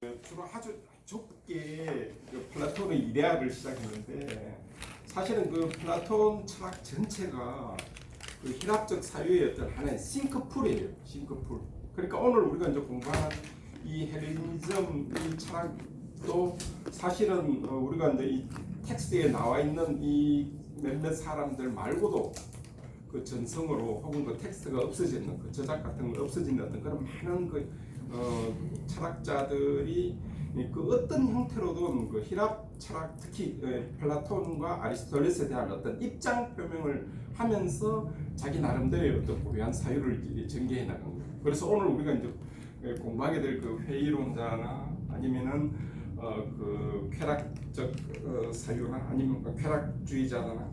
주로 아주 좁게 플라톤의 이데아를 시작했는데, 사실은 그 플라톤 철학 전체가 그 희랍적 사유의 어떤 하나의 싱크풀이에요. 싱크풀. 그러니까 오늘 우리가 이제 공부하는 이 헬레니즘 이 철학도 사실은 우리가 이제 이 텍스트에 나와 있는 이 몇몇 사람들 말고도 그 전성으로 혹은 그 텍스트가 없어지는 그 저작 같은 거 없어지는 어떤 그런 많은 철학자들이 그 어떤 형태로든 그 희랍 철학, 특히 플라톤과 아리스토텔레스에 대한 어떤 입장 표명을 하면서 자기 나름대로의 어떤 고유한 사유를 전개해 나간 거예요. 그래서 오늘 우리가 이제 공부하게 될 그 회의론자나 아니면은 그 쾌락적 사유나 아니면 쾌락주의자나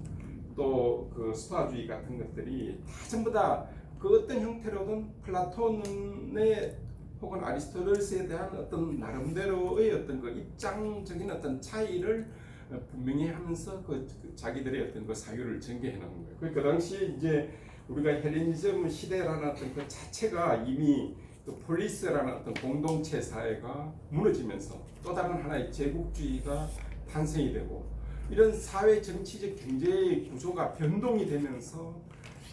또 그 스토아주의 같은 것들이 다 전부 다 그 어떤 형태로든 플라톤의 혹은 아리스토텔레스에 대한 어떤 나름대로의 어떤 그 입장적인 어떤 차이를 분명히 하면서 자기들의 어떤 그 사유를 전개해 나온 거예요. 그 당시 이제 우리가 헬레니즘 시대라는 어떤 그 자체가 이미 그 폴리스라는 어떤 공동체 사회가 무너지면서 또 다른 하나의 제국주의가 탄생이 되고, 이런 사회 정치적 경제의 구조가 변동이 되면서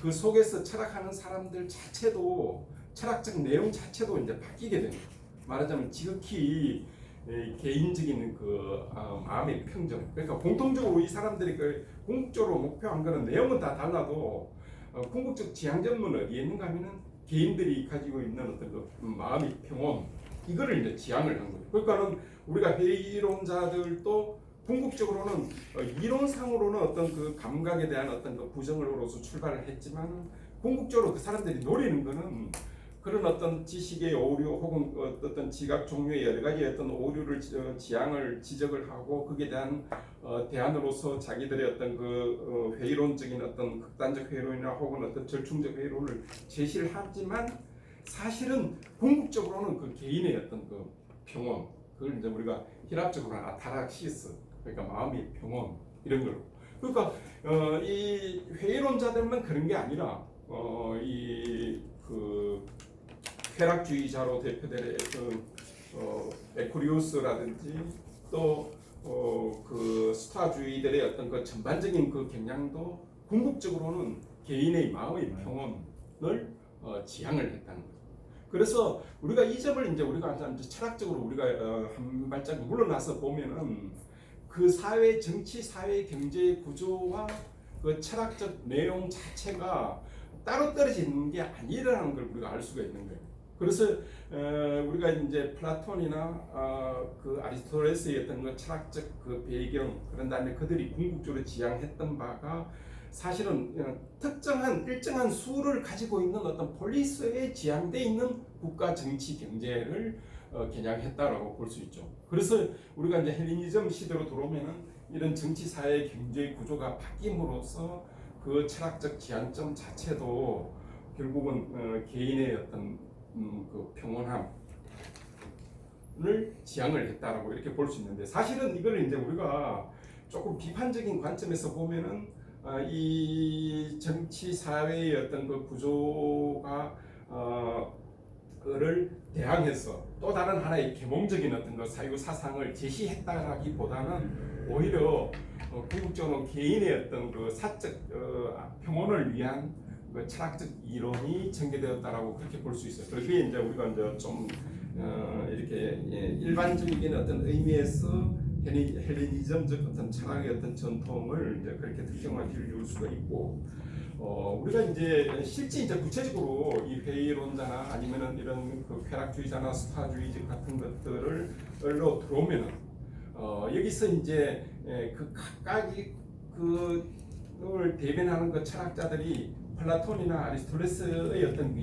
그 속에서 철학하는 사람들 자체도 철학적 내용 자체도 이제 바뀌게 됩니다. 말하자면 지극히 개인적인 그 마음의 평정. 그러니까 공통적으로 이 사람들이 그 궁극적으로 목표한 거는 내용은 다 달라도 궁극적 지향점은 어디에 있는가 하면은 개인들이 가지고 있는 어떤 그 마음의 평온, 이거를 이제 지향을 한 거예요. 그러니까는 우리가 회의론자들도 궁극적으로는 이론상으로는 어떤 그 감각에 대한 어떤 그 부정으로서 출발을 했지만, 궁극적으로 그 사람들이 노리는 거는 그런 어떤 지식의 오류 혹은 어떤 지각 종류의 여러 가지 어떤 오류를 지향을 지적을 하고 거기에 대한 대안으로서 자기들의 어떤 그 회의론적인 어떤 극단적 회의론이나 혹은 어떤 절충적 회의론을 제시를 하지만, 사실은 궁극적으로는 그 개인의 어떤 그 평온, 그걸 이제 우리가 희랍적으로 아타락시스, 그러니까 마음의 평온, 이런 걸로. 그러니까 이 회의론자들만 그런 게 아니라 이그 쾌락주의자로 대표될 에쿠리우스라든지 또 그 스타주의들의 어떤 그 전반적인 그 경향도 궁극적으로는 개인의 마음의 평온을 지향을 했다는 거죠. 그래서 우리가 이 점을 이제 우리가 철학적으로 우리가 한 발짝 물러나서 보면은 그 사회 정치, 사회 경제 구조와 그 철학적 내용 자체가 따로 떨어지는 게 아니라는 걸 우리가 알 수가 있는 거예요. 그래서 우리가 이제 플라톤이나 그 아리스토텔레스의 어떤 그 철학적 그 배경, 그런 다음에 그들이 궁극적으로 지향했던 바가 사실은 특정한 일정한 수를 가지고 있는 어떤 폴리스에 지향돼 있는 국가 정치 경제를 겨냥했다라고 볼 수 있죠. 그래서 우리가 이제 헬레니즘 시대로 들어오면은 이런 정치 사회 경제 구조가 바뀜으로써 그 철학적 지향점 자체도 결국은 개인의 어떤 그 평온함을 지향을 했다라고 이렇게 볼 수 있는데, 사실은 이걸 이제 우리가 조금 비판적인 관점에서 보면은 이 정치 사회의 어떤 그 구조가 그를 대항해서 또 다른 하나의 계몽적인 어떤 그 사유 사상을 제시했다라기보다는 오히려 궁극적으로 개인의 어떤 그 사적 평온을 위한 그 철학적 이론이 전개되었다라고 그렇게 볼 수 있어요. 그게 이제 우리가 이제 좀 이렇게 일반적인 어떤 의미에서 헬레니즘적 어떤 철학의 어떤 전통을 이제 그렇게 특정화 지을 수가 있고, 우리가 이제 실제 이제 구체적으로 이 회의론자나 아니면은 이런 그 쾌락주의자나 스타주의적 같은 것들을로 들어오면은 여기서 이제 그 각각이 그걸 대변하는 그 철학자들이 플라톤이나 아리스토텔레스의 어떤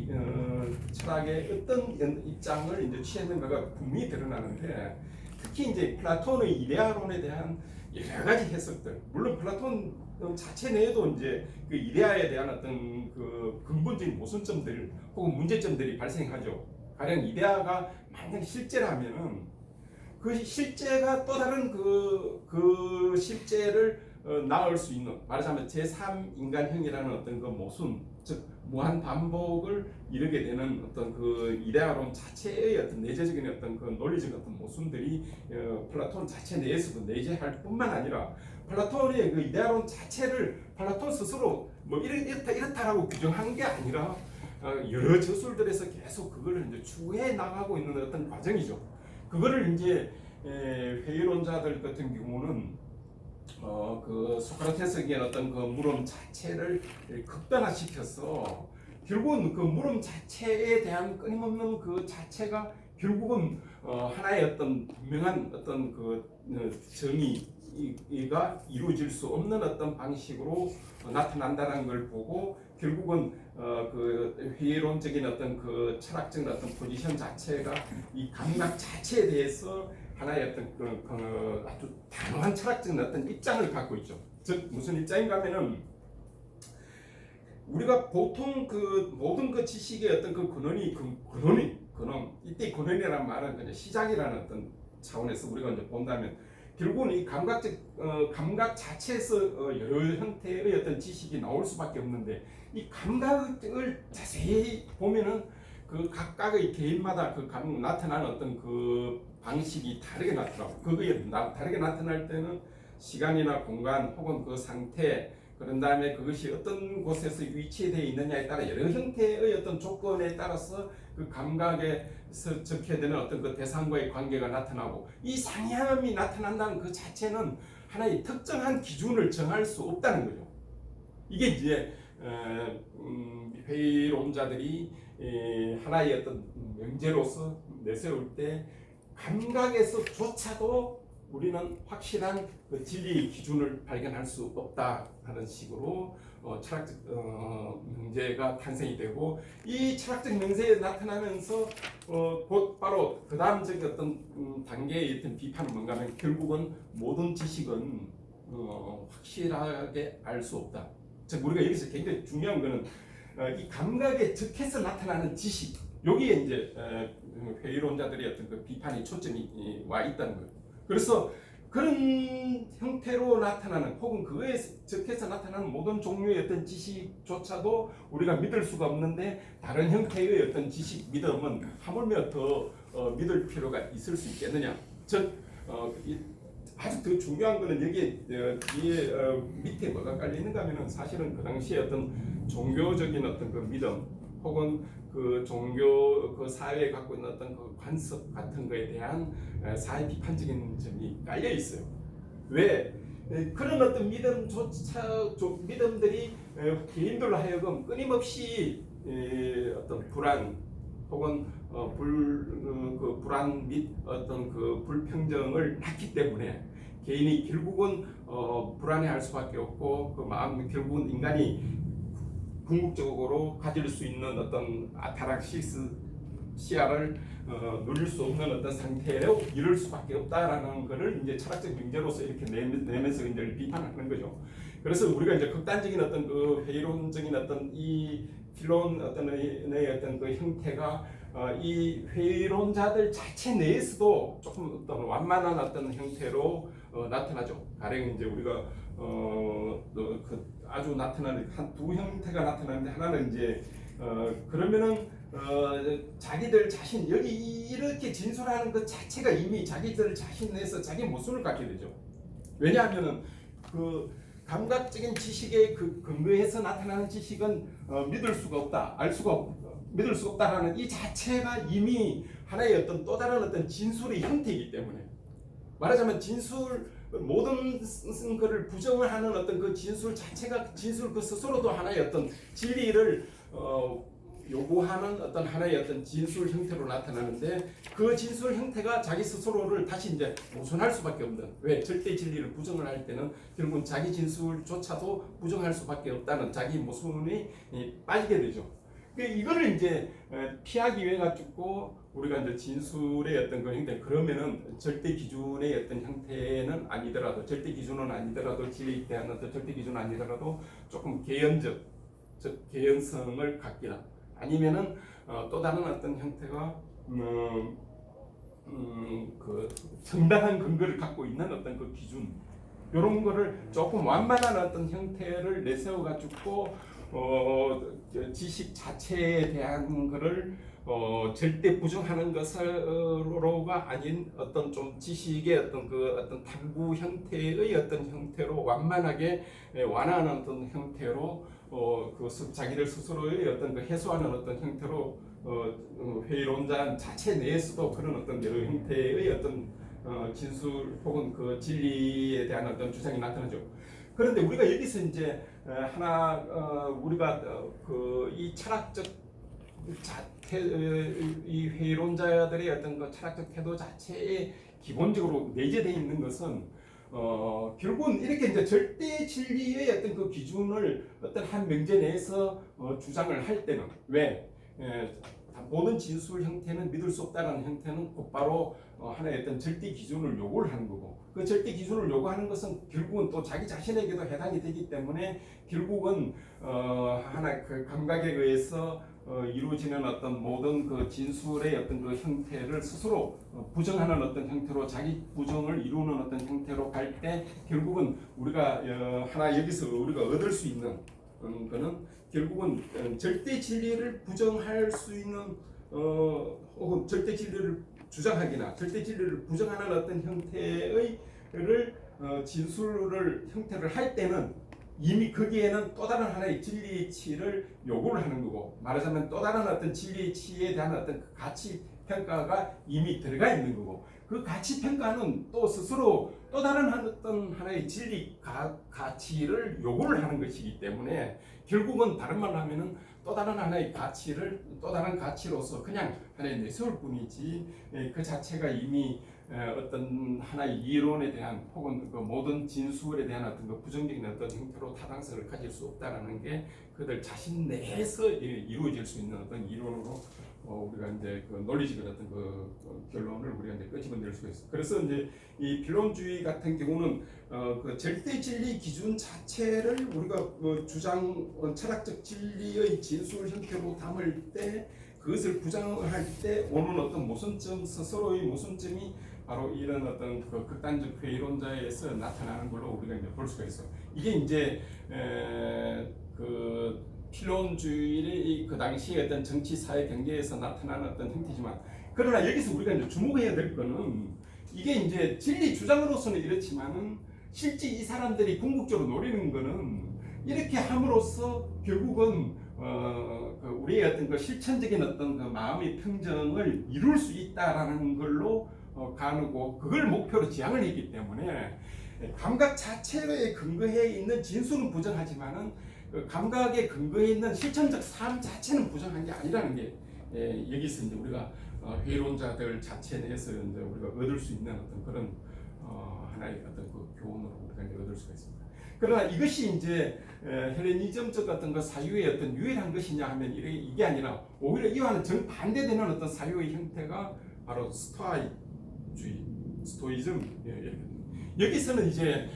철학의 어떤 입장을 이제 취했는가가 분명히 드러나는데, 특히 이제 플라톤의 이데아론에 대한 여러 가지 해석들, 물론 플라톤 자체 내에도 이제 그 이데아에 대한 어떤 그 근본적인 모순점들 혹은 문제점들이 발생하죠. 가령 이데아가 만약 실제라면은 그 실제가 또 다른 그 실제를 낳을 수 있는, 말하자면 제3인간형이라는 어떤 그 모순, 즉 무한 반복을 이루게 되는 어떤 그 이데아론 자체의 어떤 내재적인 어떤 그 논리적 어떤 모순들이 플라톤 자체 내에서도 내재할 뿐만 아니라 플라톤의 그 이데아론 자체를 플라톤 스스로 뭐 이렇다라고 규정한 게 아니라 여러 저술들에서 계속 그거를 이제 추구해 나가고 있는 어떤 과정이죠. 그거를 이제 회의론자들 같은 경우는 그 소크라테스에게 어떤 그 물음 자체를 극단화시켜서 결국은 그 물음 자체에 대한 끊임없는 그 자체가 결국은 하나의 어떤 분명한 어떤 그 정의가 이루어질 수 없는 어떤 방식으로 나타난다는 걸 보고 결국은 그 회의론적인 어떤 그 철학적인 어떤 포지션 자체가 이 감각 자체에 대해서 하나의 어떤 그 아주 단호한 철학적인 어떤 입장을 갖고 있죠. 즉 무슨 입장인가 하면은 우리가 보통 그 모든 그 지식의 어떤 그 근원 이때 근원이라는 말은 그냥 시작이라는 어떤 차원에서 우리가 이제 본다면 결국은 이 감각 자체에서 여러 형태의 어떤 지식이 나올 수밖에 없는데 이 감각을 자세히 보면은 그 각각의 개인마다 그 나타나는 어떤 그 방식이 다르게 나타나고 그거에 다르게 나타날 때는 시간이나 공간 혹은 그 상태 그런 다음에 그것이 어떤 곳에서 위치되어 있느냐에 따라 여러 형태의 어떤 조건에 따라서 그 감각에서 적혀야 되는 어떤 그 대상과의 관계가 나타나고 이 상이함이 나타난다는 그 자체는 하나의 특정한 기준을 정할 수 없다는 거죠. 이게 이제 회의론자들이 하나의 어떤 명제로서 내세울 때 감각에서조차도 우리는 확실한 그 진리의 기준을 발견할 수 없다 하는 식으로 철학적 명제가 탄생이 되고 이 철학적 명제에 나타나면서 곧 바로 그 다음적인 어떤 단계의 어떤 비판은 뭔가 하면 결국은 모든 지식은 확실하게 알 수 없다. 즉 우리가 여기서 굉장히 중요한 거는 이 감각에 적해서 나타나는 지식 여기에 이제 회의론자들의 어떤 그 비판이 초점이 와 있다는 거예요. 그래서 그런 형태로 나타나는 혹은 그거에 적해서 나타나는 모든 종류의 어떤 지식조차도 우리가 믿을 수가 없는데 다른 형태의 어떤 지식 믿음은 하물며 더 믿을 필요가 있을 수 있겠느냐. 즉 아주 더 중요한 거는 여기에 밑에 뭐가 깔리는가 하면은 사실은 그 당시에 어떤 종교적인 어떤 그 믿음 혹은 그 종교 그 사회에 갖고 있는 어떤 그 관습 같은 거에 대한 사회 비판적인 점이 깔려 있어요. 왜 그런 어떤 믿음들이 개인들로 하여금 끊임없이 어떤 불안 혹은 불안 및 어떤 그 불평정을 낳기 때문에 개인이 결국은 불안해할 수밖에 없고 그 마음 결국은 인간이 궁극적으로 가질 수 있는 어떤 아타락시스 시야를 누릴 수 없는 어떤 상태로 이룰 수밖에 없다라는 것을 이제 철학적 명제로서 이렇게 내면서 이제 비판하는 거죠. 그래서 우리가 이제 극단적인 어떤 그 회의론적인 어떤 이 필론 어떤 그 형태가 이 회의론자들 자체 내에서도 조금 어떤 완만한 어떤 형태로 나타나죠. 가령 이제 우리가 그 아주 나타나는 한 두 형태가 나타나는데 하나는 이제 그러면은 자기들 자신 여기 이렇게 진술하는 것 자체가 이미 자기들 자신 내에서 자기 모순을 갖게 되죠. 왜냐하면은 그 감각적인 지식에 그 근거해서 나타나는 지식은 믿을 수가 없다, 믿을 수 없다라는 이 자체가 이미 하나의 어떤 또 다른 어떤 진술의 형태이기 때문에 말하자면 모든 것을 부정을 하는 어떤 그 진술 자체가 진술 그 스스로도 하나의 어떤 진리를 요구하는 어떤 하나의 어떤 진술 형태로 나타나는데 그 진술 형태가 자기 스스로를 다시 이제 모순할 수밖에 없는 왜 절대 진리를 부정을 할 때는 결국은 자기 진술조차도 부정할 수밖에 없다는 자기 모순이 빠지게 되죠. 이거를 이제 피하기 위해 가지고 우리가 이제 진술의 어떤 그 형태 그러면은 절대 기준의 어떤 형태는 아니더라도 절대 기준은 아니더라도 진리에 대한 어떤 절대 기준은 아니더라도 조금 개연적 즉 개연성을 갖기나 아니면은 또 다른 어떤 형태가 그 정당한 근거를 갖고 있는 어떤 그 기준 이런 거를 조금 완만한 어떤 형태를 내세워 가지고 지식 자체에 대한 거를 절대 부정하는 것으로가 아닌 어떤 좀 지식의 어떤 탐구 형태의 어떤 형태로 완만하게 완화하는 어떤 형태로 자기를 스스로의 어떤 해소하는 어떤 형태로 회의론자 자체 내에서도 그런 어떤 여러 형태의 어떤 진술 혹은 그 진리에 대한 어떤 주장이 나타나죠. 그런데 우리가 여기서 이제 하나 우리가 이 철학적 이 회의론자들의 어떤 그 철학적 태도 자체에 기본적으로 내재되어 있는 것은 결국은 이렇게 이제 절대 진리의 어떤 그 기준을 어떤 한 명제 내에서 주장을 할 때는 왜 모든 진술 형태는 믿을 수 없다는 형태는 곧바로 하나의 어떤 절대 기준을 요구를 하는 거고, 그 절대 기준을 요구하는 것은 결국은 또 자기 자신에게도 해당이 되기 때문에 결국은 하나 그 감각에 의해서 이루어지는 어떤 모든 그 진술의 어떤 그 형태를 스스로 부정하는 어떤 형태로 자기 부정을 이루는 어떤 형태로 갈 때 결국은 우리가 하나 여기서 우리가 얻을 수 있는 거는 결국은 절대 진리를 부정할 수 있는 혹은 절대 진리를 주장하기나 절대 진리를 부정하는 어떤 형태의 진술을 형태를 할 때는 이미 거기에는 또 다른 하나의 진리치를 요구를 하는 거고, 말하자면 또 다른 어떤 진리치에 대한 어떤 가치 평가가 이미 들어가 있는 거고, 그 가치 평가는 또 스스로 또 다른 어떤 하나의 진리 가치를 요구를 하는 것이기 때문에 결국은 다른 말로 하면은 또 다른 하나의 가치를 또 다른 가치로서 그냥 하나의 내세울 뿐이지 그 자체가 이미 어떤 하나의 이론에 대한 혹은 그 모든 진술에 대한 어떤 그 부정적인 어떤 형태로 타당성을 가질 수 없다라는 게 그들 자신 내에서 이루어질 수 있는 어떤 이론으로 우리가 이제 그 논리적인 어떤 그 결론을 우리가 이제 끄집어낼 수가 있어. 그래서 이제 이 필론주의 같은 경우는 그 절대 진리 기준 자체를 우리가 주장 철학적 진리의 진술 형태로 담을 때 그것을 부정할 때 오는 어떤 모순점, 스스로의 모순점이 바로 이런 어떤 그 극단적 회의론자에서 나타나는 걸로 우리가 이제 볼 수가 있어. 이게 이제 그 필론주의의 그 당시의 어떤 정치, 사회, 경제에서 나타나는 어떤 형태지만, 그러나 여기서 우리가 이제 주목해야 될 거는 이게 이제 진리 주장으로서는 이렇지만은 실제 이 사람들이 궁극적으로 노리는 거는 이렇게 함으로써 결국은 우리의 어떤 그 실천적인 어떤 그 마음의 평정을 이룰 수 있다라는 걸로 가누고 그걸 목표로 지향을 했기 때문에 감각 자체에 근거해 있는 진술은 부정하지만은 그 감각에 근거해 있는 실천적 삶 자체는 부정한 게 아니라는 게 여기서 이제 우리가 회의론자들 자체 내에서 이제 우리가 얻을 수 있는 어떤 그런 하나의 어떤 그 교훈으로 우리가 이제 얻을 수가 있습니다. 그러나 이것이 이제 헬레니즘적 어떤 그 사유의 어떤 유일한 것이냐 하면 이게 아니라 오히려 이와는 정반대되는 어떤 사유의 형태가 바로 스토이즘. 여기서는 이제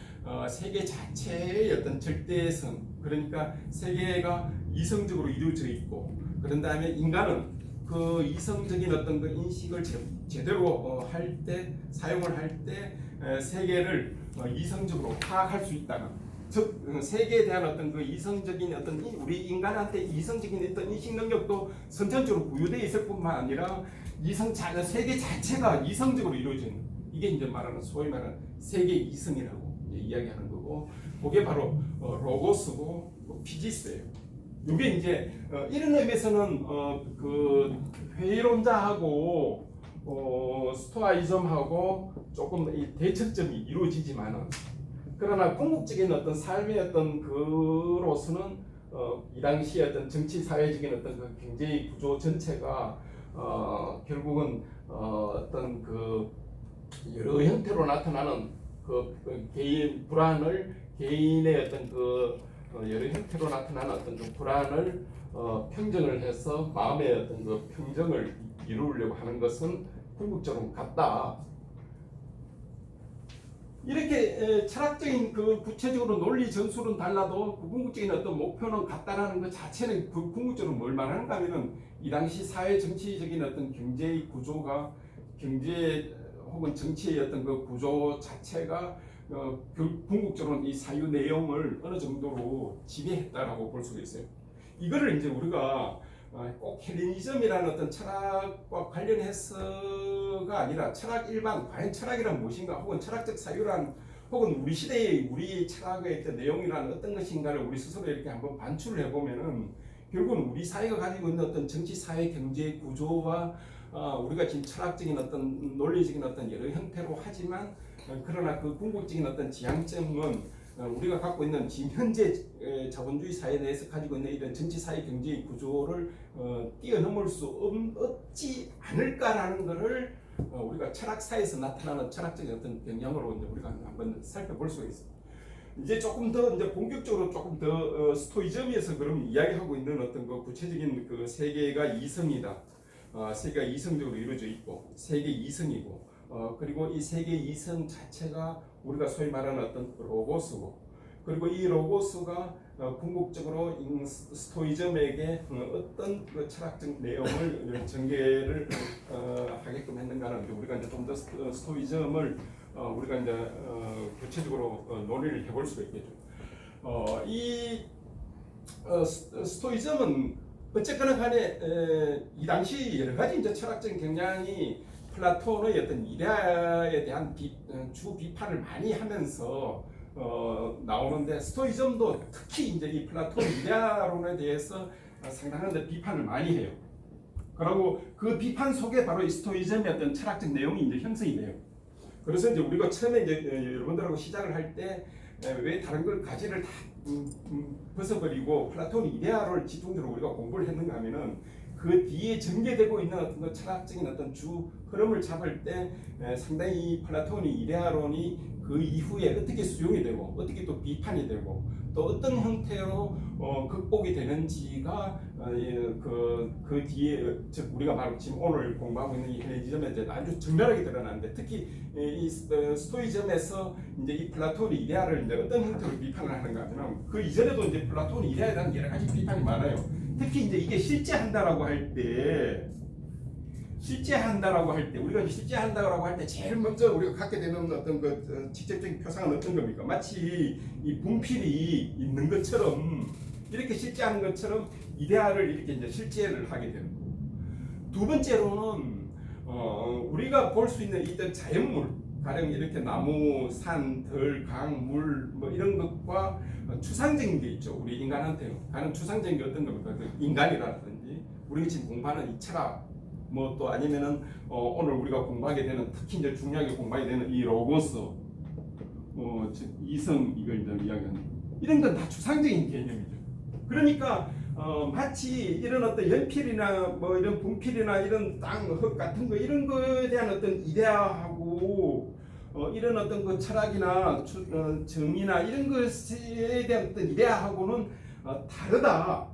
세계 자체의 어떤 절대성, 그러니까 세계가 이성적으로 이루어져 있고, 그런 다음에 인간은 그 이성적인 어떤 그 인식을 제대로 할 때, 사용을 할 때 세계를 이성적으로 파악할 수 있다는, 즉 세계에 대한 어떤 그 이성적인 어떤 우리 인간한테 이성적인 어떤 인식 능력도 선천적으로 부여되어 있을 뿐만 아니라 세계 자체가 이성적으로 이루어지는, 이게 이제 말하는 소위 말하는 세계 이성이라고 이야기하는 거고, 그게 바로 로고스고 피지스예요. 이게 이제 이런 의미에서는 그 회의론자하고 스토아이즘하고 조금 이 대척점이 이루어지지만은, 그러나 궁극적인 어떤 삶의 어떤 그로서는 이 당시의 어떤 정치 사회적인 어떤 그 경제의 구조 전체가 결국은 어떤 그 여러 형태로 나타나는 그 개인 불안을, 개인의 어떤 그 여러 형태로 나타나는 어떤 그 불안을 평정을 해서 마음의 어떤 그 평정을 이루려고 하는 것은 궁극적으로 같다. 이렇게 철학적인 그 구체적으로 논리 전술은 달라도 그 궁극적인 어떤 목표는 같다라는 것 자체는 그 궁극적으로 뭘 말하는가 하면은 이 당시 사회 정치적인 어떤 경제의 구조가, 경제 혹은 정치의 어떤 그 구조 자체가 궁극적으로 이 사유 내용을 어느 정도로 지배했다라고 볼 수가 있어요. 이거를 이제 우리가 꼭 헬레니즘이라는 어떤 철학과 관련해서가 아니라 철학 일반, 과연 철학이란 무엇인가, 혹은 철학적 사유란, 혹은 우리 시대의 우리 철학의 어떤 내용이란 어떤 것인가를 우리 스스로 이렇게 한번 반출을 해보면은 결국은 우리 사회가 가지고 있는 어떤 정치, 사회, 경제 구조와 우리가 지금 철학적인 어떤 논리적인 어떤 여러 형태로 하지만 그러나 그 궁극적인 어떤 지향점은 우리가 갖고 있는 지금 현재 자본주의 사회 내에서 가지고 있는 이런 정치, 사회, 경제의 구조를 뛰어넘을 수 없지 않을까라는 것을 우리가 철학사에서 나타나는 철학적인 어떤 경향으로 이제 우리가 한번 살펴볼 수가 있습니다. 이제 조금 더 이제 본격적으로 조금 더 스토이즘에서 그럼 이야기하고 있는 어떤 그 구체적인 그 세계가 이성이다. 세계가 이성적으로 이루어져 있고 세계 이성이고 그리고 이 세계 이성 자체가 우리가 소위 말하는 어떤 로고스고 그리고 이 로고스가 궁극적으로 스토이즘에게 어떤 그 철학적 내용을 전개를 하게끔 했는가는 우리가 이제 좀 더 스토이즘을 우리가 이제 구체적으로 논의를 해볼 수가 있겠죠. 이 스토이즘은 어쨌거나 간에 이 당시 여러 가지 이제 철학적인 경향이 플라톤의 어떤 이데아에 대한 주 비판을 많이 하면서 나오는데 스토이즘도 특히 이제 이 플라톤 이데아론에 대해서 상당한 비판을 많이 해요. 그리고 그 비판 속에 바로 이 스토이즘의 어떤 철학적 내용이 이제 형성이 돼요. 그래서 이제 우리가 처음에 이제 여러분들하고 시작을 할 때 왜 다른 걸 가지를 다 벗어버리고 플라톤 이데아를 집중적으로 우리가 공부를 했는가 하면은 그 뒤에 전개되고 있는 어떤 그 철학적인 어떤 주 흐름을 잡을 때 상당히 이 플라톤의 이데아론이 그 이후에 어떻게 수용이 되고 어떻게 또 비판이 되고 또 어떤 형태로 극복이 되는지가 그 뒤에 즉 우리가 바로 지금 오늘 공부하고 있는 이 헬레니즘에 대해 아주 정밀하게 드러나는데 특히 이 스토이즘에서 이제 이 플라톤의 이데아를 이제 어떤 형태로 비판을 하는가 하면 그 이전에도 이제 플라톤의 이데아에 대한 여러 가지 비판이 많아요. 특히 이제 이게 실제한다라고 할 때 우리가 실제한다라고 할 때 제일 먼저 우리가 갖게 되는 어떤 그 직접적인 표상은 어떤 겁니까? 마치 이 분필이 있는 것처럼 이렇게 실제하는 것처럼 이데아를 이렇게 이제 실제를 하게 되는 거고. 두 번째로는 우리가 볼 수 있는 이런 자연물, 가령 이렇게 나무, 산, 들, 강, 물 뭐 이런 것과 추상적인 게 있죠. 우리 인간한테 가는 추상적인 게 어떤 겁니까? 그 인간이라든지 우리가 지금 공부하는 이 철학 뭐 또 아니면은 오늘 우리가 공부하게 되는 특히 이제 중요하게 공부하게 되는 이 로고스 즉 이성 이걸 이제 이야기하는 이런 건 다 추상적인 개념이죠. 그러니까 마치 이런 어떤 연필이나 뭐 이런 분필이나 이런 땅, 흙 같은 거 이런 거에 대한 어떤 이데아하고 이런 어떤 그 철학이나 정의나 이런 것에 대한 어떤 이데아하고는 다르다.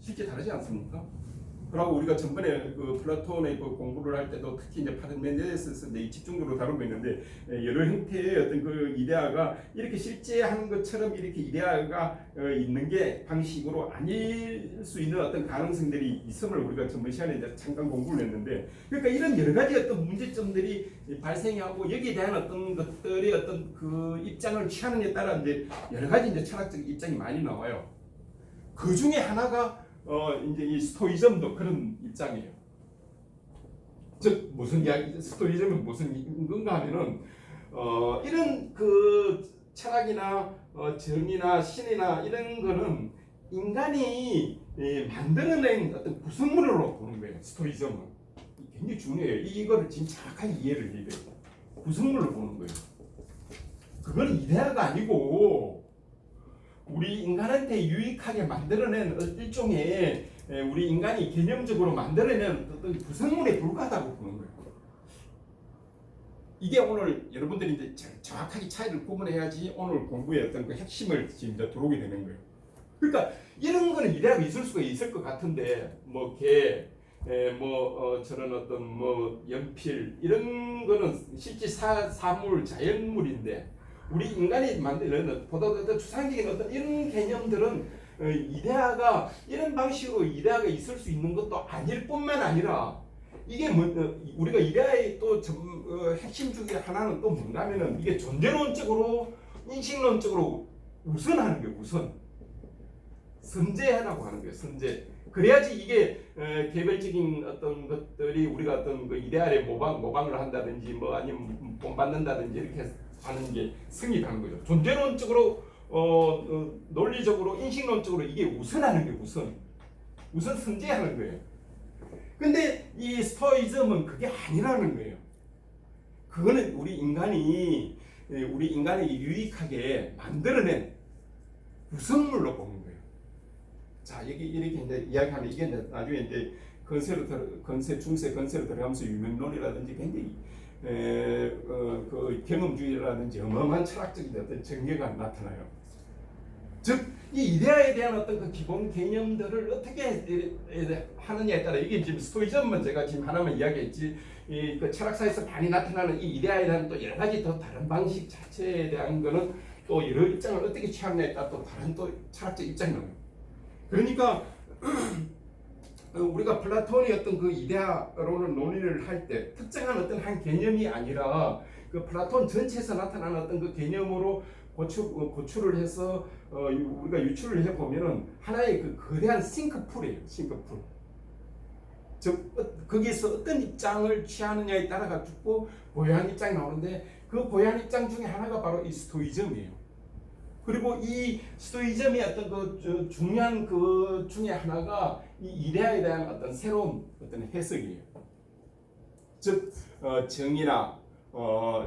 실제 다르지 않습니까? 그리고 우리가 전번에 그 플라톤의 그 공부를 할 때도 특히 이제 파르메니데스에서 집중적으로 다루고 있는데 여러 형태의 어떤 그 이데아가 이렇게 실제하는 것처럼 이렇게 이데아가 있는 게 방식으로 아닐 수 있는 어떤 가능성들이 있음을 우리가 전번 시간에 이제 잠깐 공부를 했는데 그러니까 이런 여러 가지 어떤 문제점들이 발생하고 여기에 대한 어떤 것들의 어떤 그 입장을 취하는에 따라 이제 여러 가지 이제 철학적 입장이 많이 나와요. 그 중에 하나가 이제 이 스토이즘도 그런 입장이에요. 즉 무슨 이야기? 스토이즘은 무슨 건가 하면은 이런 그 철학이나 정의나 신이나 이런 거는 인간이 만들어낸 어떤 구성물로 보는 거예요. 스토이즘은 굉장히 중요해요. 이거를 지금 정확하게 이해를 해야 돼요. 구성물로 보는 거예요. 그건 이데아가 아니고. 우리 인간한테 유익하게 만들어낸 일종의 우리 인간이 개념적으로 만들어낸 어떤 구성물에 불과하다고 보는 거예요. 이게 오늘 여러분들이 이제 정확하게 차이를 구분해야지 오늘 공부의 어떤 그 핵심을 지금 이제 들어오게 되는 거예요. 그러니까 이런 거는 이데아가 있을 수가 있을 것 같은데 뭐 개, 저런 어떤 뭐 연필 이런 거는 실제 사물 자연물인데. 우리 인간이 만드는 보다 더 추상적인 어떤 이런 개념들은 이데아가 이런 방식으로 이데아가 있을 수 있는 것도 아닐 뿐만 아니라 이게 우리가 이데아의 또 핵심 중에 하나는 또 뭔가면은 이게 존재론적으로 인식론적으로 우선하는 게 우선. 선제하라고 하는 거예요. 선제. 그래야지 이게 개별적인 어떤 것들이 우리가 어떤 그 이데알에 모방을 한다든지 뭐 아니면 본받는다든지 이렇게 하는 게 성립하는 거죠. 존재론적으로 논리적으로 인식론적으로 이게 우선하는 게 우선 선제하는 거예요. 근데 이 스토이즘은 그게 아니라는 거예요. 그거는 우리 인간이 유익하게 만들어낸 구성물로 보는 거예요. 자, 여기 이렇게 이제 이야기하면 이게 나중에 이제 중세 건세로 들어가면서 유명론이라든지 굉장히 그 경험주의라든지 어마어마한 철학적인 어떤 전개가 나타나요. 즉, 이 이데아에 대한 어떤 그 기본 개념들을 어떻게 하느냐에 따라 이게 지금 스토이즘은 제가 지금 하나만 이야기했지, 그 철학사에서 많이 나타나는 이 이데아에 대한 또 여러 가지 더 다른 방식 자체에 대한 거는 또 여러 입장을 어떻게 취하느냐에 따라 또 다른 또 철학적 입장이 나와요. 그러니까 우리가 플라톤의 어떤 그 이데아로는 논의를 할 때 특정한 어떤 한 개념이 아니라 그 플라톤 전체에서 나타나는 어떤 그 개념으로 고출을 해서 우리가 유출을 해보면은 하나의 그 거대한 싱크풀이에요. 싱크풀. 즉 거기서 어떤 입장을 취하느냐에 따라 가지고 고유한 입장이 나오는데 그 고유한 입장 중에 하나가 바로 이 스토이즘이에요. 그리고 이 스토이즘의 어떤 그 중요한 그 중에 하나가 이 이데아에 대한 어떤 새로운 어떤 해석이에요. 즉 정의나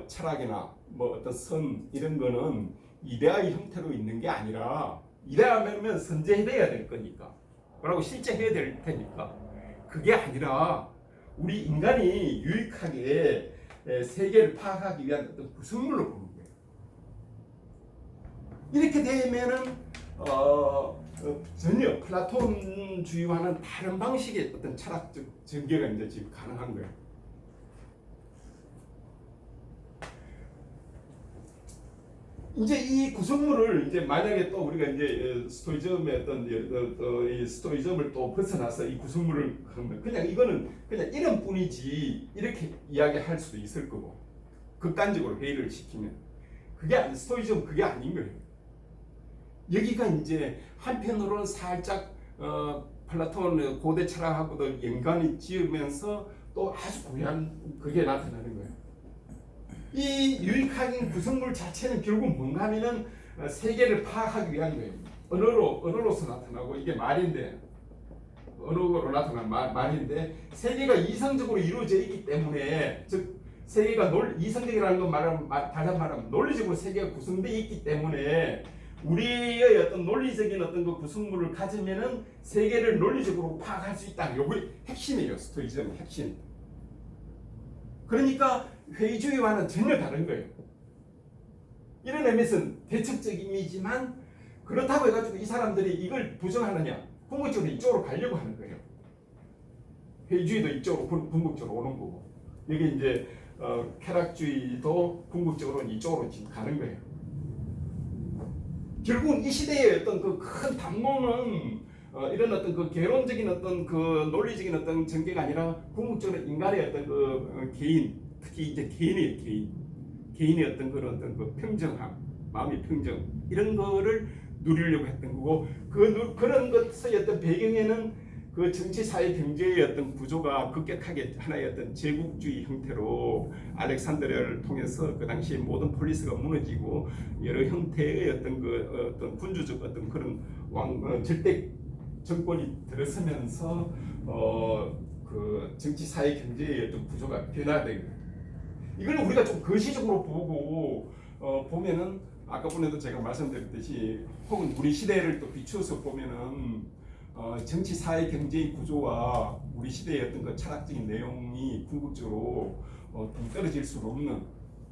철학이나 뭐 어떤 선 이런 거는 이데아의 형태로 있는 게 아니라 이데아면 선제해야 될 거니까 그러고 실제 해야 될 테니까 그게 아니라 우리 인간이 유익하게 세계를 파악하기 위한 어떤 구성물로 보는 거예요. 이렇게 되면은 전혀 플라톤주의와는 다른 방식의 어떤 철학적 전개가 이제 지금 가능한 거예요. 이제 이 구성물을 이제 만약에 또 우리가 이제 스토이즘의 어떤 이 스토이즘을 또 벗어나서 이 구성물을 그냥 이거는 그냥 이름뿐이지 이렇게 이야기할 수도 있을 거고 극단적으로 회의를 시키면 그게 스토이즘 그게 아닌 거예요. 여기가 이제 한편으로는 살짝 플라톤 고대 철학하고도 연관이 지으면서 또 아주 고유한 그게 나타나는 거예요. 이 유익한 구성물 자체는 결국 뭔가 하면은 세계를 파악하기 위한 거예요. 언어로서 나타나고 이게 말인데 언어로 나타난 말인데 세계가 이성적으로 이루어져 있기 때문에 즉 세계가 이성적이라는 건 다른 말하면 논리적으로 세계가 구성되어 있기 때문에 우리의 어떤 논리적인 어떤 그 구성물을 가지면은 세계를 논리적으로 파악할 수 있다. 요게 핵심이에요. 스토이즘의 핵심. 그러니까 회의주의와는 전혀 다른 거예요. 이런 의미에서는 대척적임이지만 그렇다고 해가지고 이 사람들이 이걸 부정하느냐? 궁극적으로 이쪽으로 가려고 하는 거예요. 회의주의도 이쪽으로 궁극적으로 오는 거고 이게 이제 쾌락주의도 궁극적으로 이쪽으로 지금 가는 거예요. 결국은 이 시대의 어떤 그 큰 담론은 이런 어떤 그 개론적인 어떤 그 논리적인 어떤 전개가 아니라 궁극적으로 인간의 어떤 그 개인, 특히 이제 개인의 어떤 그런 어떤 그 평정함, 마음의 평정 이런 거를 누리려고 했던 거고 그런 것의 어떤 배경에는 그 정치, 사회, 경제의 어떤 구조가 급격하게 하나의 어떤 제국주의 형태로 알렉산드리아를 통해서 그 당시 모든 폴리스가 무너지고 여러 형태의 어떤 군주적 어떤 그런 절대 정권이 들어서면서 그 정치, 사회, 경제의 어떤 구조가 변화된 거예요. 이걸 우리가 좀 거시적으로 보고 보면은 아까 전에도 제가 말씀드렸듯이 혹은 우리 시대를 또 비추어서 보면은 정치, 사회, 경제의 구조와 우리 시대의 어떤 그 철학적인 내용이 궁극적으로 떨어질 수 없는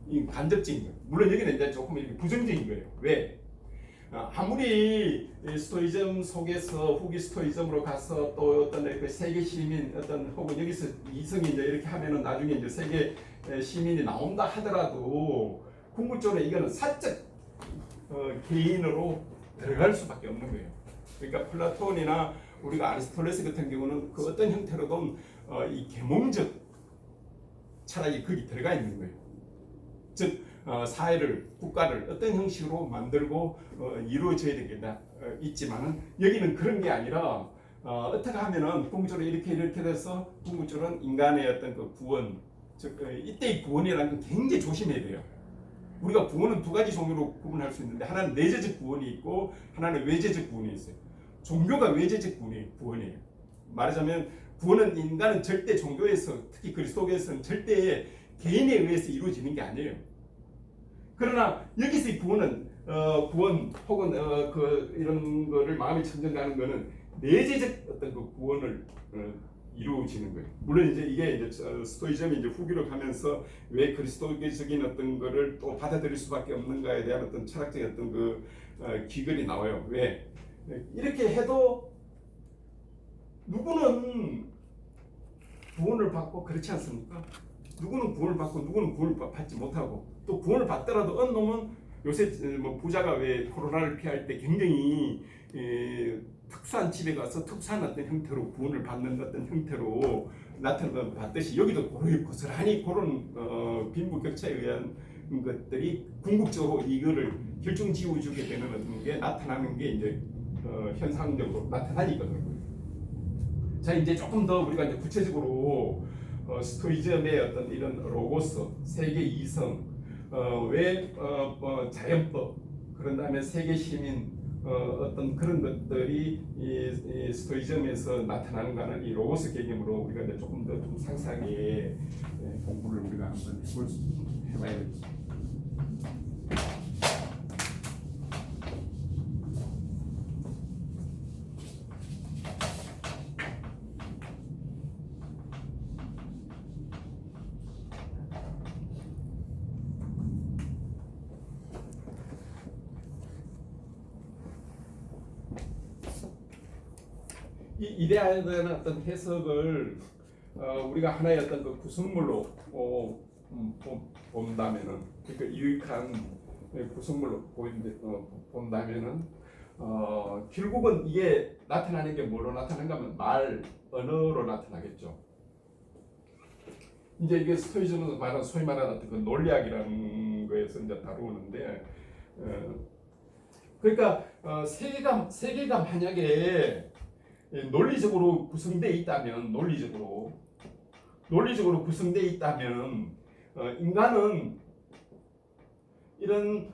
이 간접적인 거예요. 물론 여기는 이제 조금 이렇게 부정적인 거예요. 왜? 아무리 스토이즘 속에서 후기 스토이즘으로 가서 또 어떤 그 세계 시민 어떤 혹은 여기서 이성이 이제 이렇게 하면은 나중에 이제 세계 시민이 나온다 하더라도 궁극적으로 이거는 사적 개인으로 들어갈 수밖에 없는 거예요. 그러니까 플라톤이나 우리가 아리스토텔레스 같은 경우는 그 어떤 형태로든 이 계몽적 철학이 거기 들어가 있는 거예요. 즉 사회를 국가를 어떤 형식으로 만들고 이루어져야 되겠다 있지만은 여기는 그런 게 아니라 어떻게 하면은 궁극적으로 이렇게 돼서 궁극적으로는 인간의 어떤 그 구원, 즉 이때의 구원이라는 건 굉장히 조심해야 돼요. 우리가 구원은 두 가지 종류로 구분할 수 있는데 하나는 내재적 구원이 있고 하나는 외재적 구원이 있어요. 종교가 외재적 구원이에요. 말하자면 구원은 인간은 절대 종교에서 특히 그리스도교에서는 절대 개인에 의해서 이루어지는 게 아니에요. 그러나 여기서의 구원은 구원 혹은 이런 거를 마음이 청정하는 거는 내재적 어떤 그 구원을 이루어지는 거예요. 물론 이제 이게 이제 스토이즘이 이제 후기로 가면서 왜 그리스도교적인 어떤 거를 또 받아들일 수밖에 없는가에 대한 어떤 철학적인 어떤 그 기근이 나와요. 왜 이렇게 해도 누구는 구원을 받고 그렇지 않습니까? 누구는 구원을 받고 누구는 구원을 받지 못하고 또 구원을 받더라도 어느 놈은 요새 뭐 부자가 왜 코로나를 피할 때 굉장히 특수한 집에 가서 특수한 어떤 형태로 구원을 받는 어떤 형태로 나타났듯이 여기도 고스란히 그런 빈부격차에 의한 것들이 궁극적으로 이거를 결정지어주게 되는 어떤 게 나타나는 게 이제 현상적으로 나타나니거든요. 자 이제 조금 더 우리가 이제 구체적으로 스토이즘의 어떤 이런 로고스, 세계 이성, 왜 자연법, 그런 다음에 세계 시민 어떤 그런 것들이 이 스토이즘에서 나타나는가는 이 로고스 개념으로 우리가 이제 조금 더 좀 상세하게 공부를 우리가 한번 해봐야겠죠. 이 이데아에 대한 어떤 해석을 우리가 하나의 어떤 그 구성물로 본다면은 그러니까 유익한 구성물로 본다면은 결국은 이게 나타나는 게 뭐로 나타나는가 하면 말, 언어로 나타나겠죠. 이제 이게 스토이즘에서 말하는 소위 말하는 어떤 그 논리학이라는 거에서 이제 다루는데 그러니까 세계가 만약에 논리적으로 구성되어 있다면 논리적으로 구성되어 있다면 인간은 이런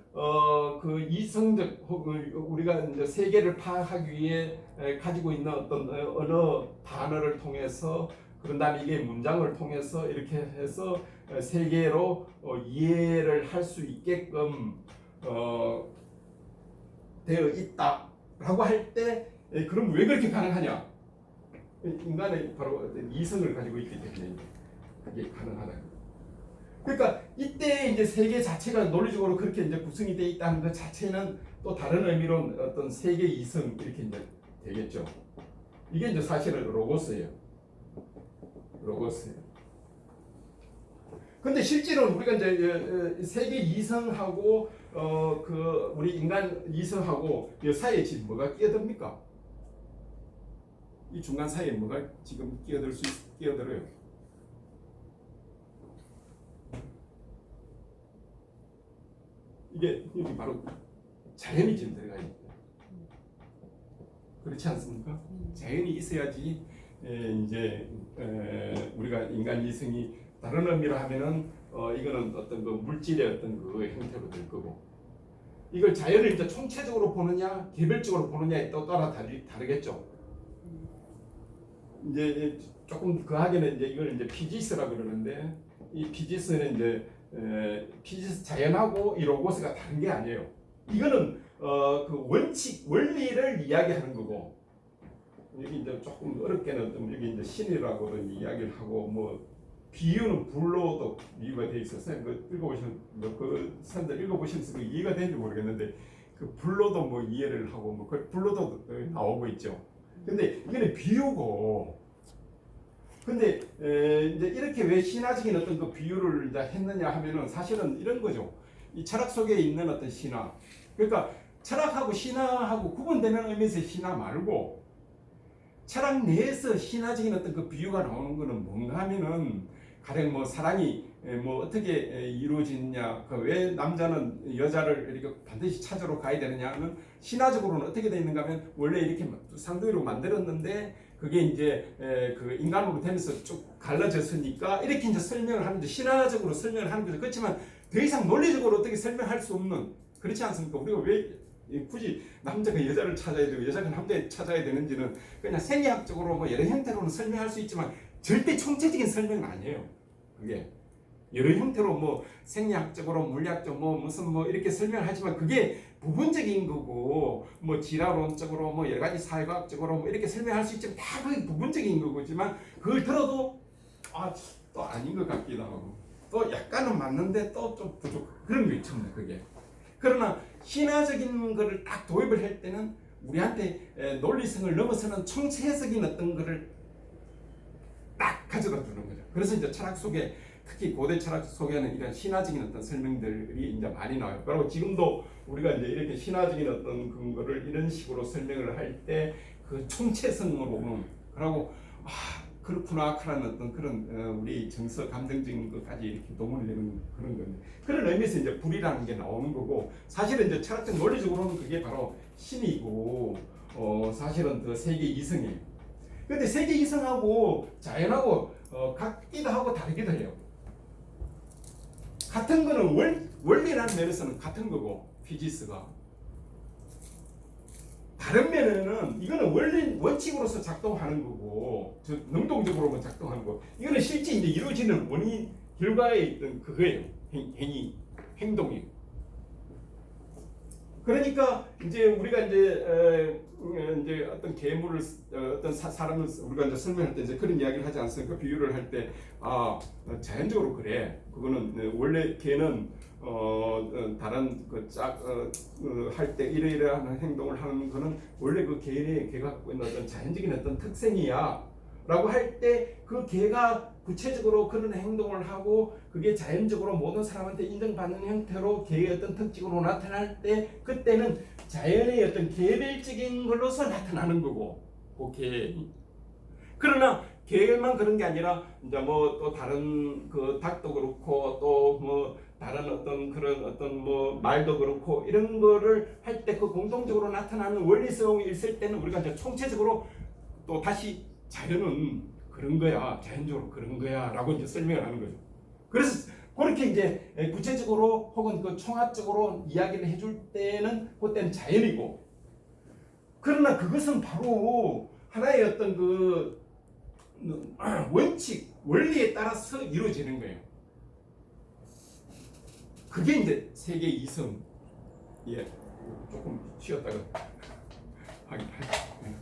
그 이성적 혹은 우리가 이제 세계를 파악하기 위해 가지고 있는 어떤 언어 단어를 통해서 그런 다음에 이게 문장을 통해서 이렇게 해서 세계로 이해를 할 수 있게끔 되어 있다라고 할 때 그럼 왜 그렇게 가능하냐? 인간의 바로 이성을 가지고 있기 때문에 그게 가능하다. 그러니까 이때 이제 세계 자체가 논리적으로 그렇게 이제 구성이 되어 있다는 것 자체는 또 다른 의미로 어떤 세계 이성 이렇게 이제 되겠죠. 이게 이제 사실은 로고스예요. 근데 실제로 우리가 이제 세계 이성하고 그 우리 인간 이성하고 이 사이에 지금 뭐가 끼어듭니까? 이 중간 사이에 뭐가 지금 끼어들어요? 이게 여기 바로 자연이 지금 들어가 있는 거예요. 그렇지 않습니까? 자연이 있어야지 이제 우리가 인간 이성이 다른 의미로 하면은 이거는 어떤 그 물질의 어떤 그 형태로 될 거고 이걸 자연을 이제 총체적으로 보느냐 개별적으로 보느냐에 또 따라 다르겠죠. 이제 조금 그 하기는 이제 이걸 이제 피지스라고 그러는데 이 피지스는 이제 피지스 자연하고 이 로고스가 다른 게 아니에요. 이거는 그 원리를 이야기하는 거고 여기 이제 조금 어렵게는 좀 여기 이제 신이라고도 이야기를 하고 뭐 비유는 불로도 이유가 돼 있어서 그 읽어보시면 그 사람들 읽어보시면서 그 이해가 되는지 모르겠는데 그 불로도 뭐 이해를 하고 뭐 그 불로도 나오고 있죠. 근데 이거는 비유고 근데 이제 이렇게 왜 신화적인 어떤 그 비유를 이제 했느냐 하면은 사실은 이런 거죠. 이 철학 속에 있는 어떤 신화. 그러니까 철학하고 신화하고 구분되는 의미에서 신화 말고 철학 내에서 신화적인 어떤 그 비유가 나오는 거는 뭔가 하면은 가령 뭐 사랑이 뭐 어떻게 이루어지느냐, 그 왜 남자는 여자를 이렇게 반드시 찾으러 가야 되느냐는 신화적으로는 어떻게 되어 있는가 하면 원래 이렇게 상도이로 만들었는데 그게 이제 그 인간으로 되면서 쭉 갈라졌으니까 이렇게 이제 설명을 하는데 신화적으로 설명을 하는 거죠. 그렇지만 더 이상 논리적으로 어떻게 설명할 수 없는, 그렇지 않습니까? 우리가 왜 굳이 남자가 여자를 찾아야 되고 여자가 남자를 찾아야 되는지는 그냥 생리학적으로 뭐 여러 형태로는 설명할 수 있지만 절대 총체적인 설명은 아니에요. 그게 여러 형태로 뭐 생리학적으로 물리학적 뭐 무슨 뭐 이렇게 설명하지만 그게 부분적인 거고, 뭐 진화론적으로 뭐 여러 가지 사회과학적으로 뭐 이렇게 설명할 수 있지만 다 그게 부분적인 거지만 그걸 들어도 또 아닌 것 같기도 하고 또 약간은 맞는데 또 좀 부족, 그런 게 있잖아요. 그게. 그러나 신화적인 거를 딱 도입을 할 때는 우리한테 논리성을 넘어서는 총체적인 어떤 거를 딱 가져다 주는 거죠. 그래서 이제 철학 속에, 특히 고대 철학 속에는 이런 신화적인 어떤 설명들이 이제 많이 나와요. 그리고 지금도 우리가 이제 이렇게 신화적인 어떤 근거를 이런 식으로 설명을 할 때 그 총체성으로, 그리고 그렇구나 하는 어떤 그런 우리 정서 감정적인 것까지 이렇게 동원을 내는 그런 건데, 그런 의미에서 이제 불이라는 게 나오는 거고, 사실은 이제 철학적 논리적으로는 그게 바로 신이고 사실은 그 세계 이성이에요. 근데 세계 이성하고 자연하고 같기도 하고 다르기도 해요. 같은 거는 원리라는 면에서는 같은 거고, 피지스가. 다른 면에는 이거는 원칙으로서 작동하는 거고, 능동적으로만 작동하는 거고, 이거는 실제 이제 이루어지는 원인, 결과에 있던 그거예요. 행동이. 그러니까 이제 우리가 이제 어떤 괴물을 어떤 사람을 우리가 이제 설명할 때 이제 그런 이야기를 하지 않습니까? 비유를 할 때 자연적으로 그래. 그거는 원래 개는 다른 할 때 이러이러한 행동을 하는 거는 원래 그 개가 갖고 있는 어떤 자연적인 어떤 특성이야. 라고 할 때 그 개가 구체적으로 그런 행동을 하고 그게 자연적으로 모든 사람한테 인정받는 형태로 개의 어떤 특징으로 나타날 때 그때는 자연의 어떤 개별적인 걸로서 나타나는 거고, 그 개. 그러나 개만 그런 게 아니라 이제 뭐 또 다른 그 닭도 그렇고 또 뭐 다른 어떤 그런 어떤 뭐 말도 그렇고 이런 거를 할 때 그 공통적으로 나타나는 원리성이 있을 때는 우리가 이제 총체적으로 또 다시 자연은 그런 거야, 자연적으로 그런 거야 라고 이제 설명을 하는 거죠. 그래서 그렇게 이제 구체적으로 혹은 그 총합적으로 이야기를 해줄 때는 그때는 자연이고, 그러나 그것은 바로 하나의 어떤 그 원칙, 원리에 따라서 이루어지는 거예요. 그게 이제 세계 이성. 조금 쉬었다가 하긴 하죠.